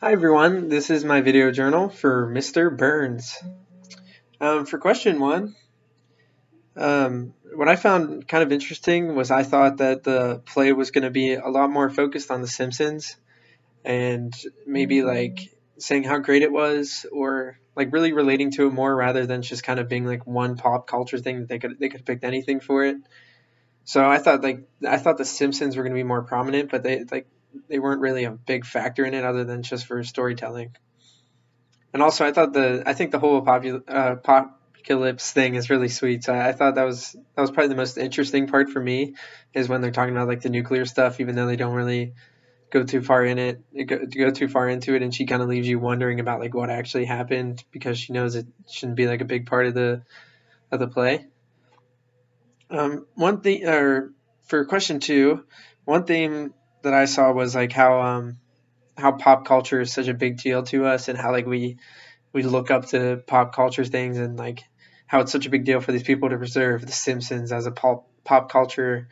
Hi everyone, this is my video journal for Mr. Burns. For question one, what I found kind of interesting was I thought that the play was going to be a lot more focused on The Simpsons and maybe like saying how great it was or like really relating to it more rather than just kind of being like one pop culture thing that they could have picked anything for it. So I thought The Simpsons were going to be more prominent, but they weren't really a big factor in it other than just for storytelling. And also, I think the whole apocalypse thing is really sweet. So I thought that was probably the most interesting part for me, is when they're talking about like the nuclear stuff, even though they don't really go too far in it, go too far into it, and she kind of leaves you wondering about like what actually happened because she knows it shouldn't be like a big part of the play. One thing, or for question two, one theme that I saw was like how pop culture is such a big deal to us and how like we look up to pop culture things and like how it's such a big deal for these people to preserve The Simpsons as a pop culture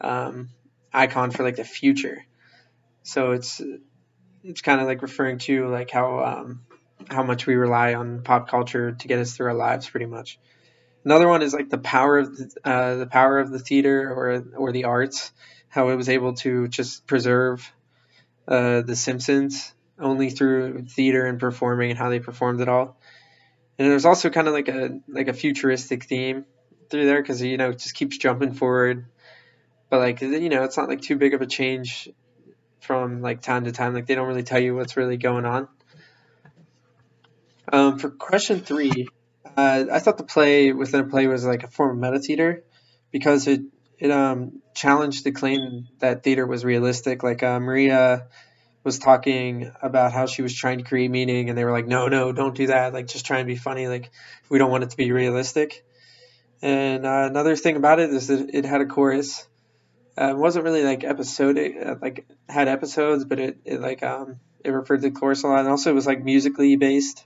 um, icon for like the future. So it's kind of like referring to like how much we rely on pop culture to get us through our lives, pretty much. Another one is like the power of the theater or the arts, how it was able to just preserve The Simpsons only through theater and performing and how they performed it all. And there's also kind of like a futuristic theme through there because it just keeps jumping forward, but like it's not like too big of a change from like time to time. Like they don't really tell you what's really going on. For question three, I thought the play within a play was like a form of meta theater because it challenged the claim that theater was realistic. Like Maria was talking about how she was trying to create meaning, and they were like, no, no, don't do that. Like just try and be funny. Like we don't want it to be realistic. And another thing about it is that it had a chorus. It wasn't really like episodic, like had episodes, but it referred to the chorus a lot. And also, it was like musically based.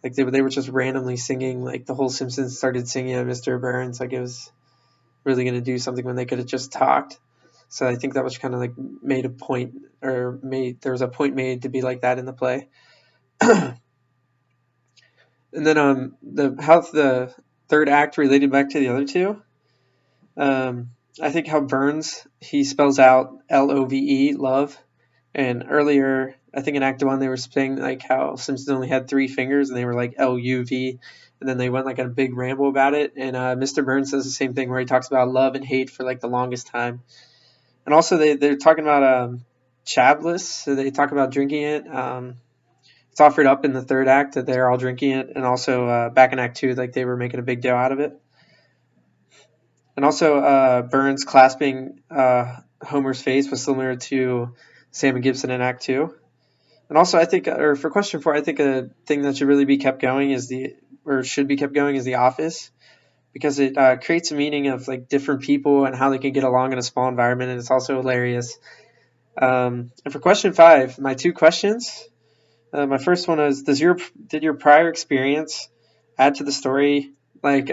Like they were just randomly singing. Like the whole Simpsons started singing at Mr. Burns. Like it was really going to do something when they could have just talked. So I think that was kind of like made a point, or made there was a point made to be like that in the play. And then the how the third act related back to the other two. I think how Burns he spells out Love, love, and earlier I think in Act One they were saying like how Simpson only had three fingers and they were like Luv, and then they went like on a big ramble about it. And Mr. Burns does the same thing where he talks about love and hate for like the longest time. And also they're talking about Chablis, so they talk about drinking it. It's offered up in the third act that they're all drinking it, and also back in Act Two like they were making a big deal out of it. And also, Burns clasping Homer's face was similar to Sam and Gibson in Act Two. And also, I think, or for question four, I think a thing that should really be kept going or should be kept going is The Office, because it creates a meaning of like different people and how they can get along in a small environment, and it's also hilarious. And for question five, my two questions. My first one is: did your prior experience add to the story? Like,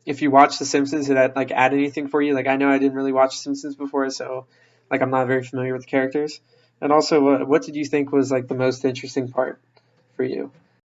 if you watch The Simpsons, did that like add anything for you? Like, I know I didn't really watch Simpsons before, so like I'm not very familiar with the characters. And also, what did you think was like the most interesting part for you?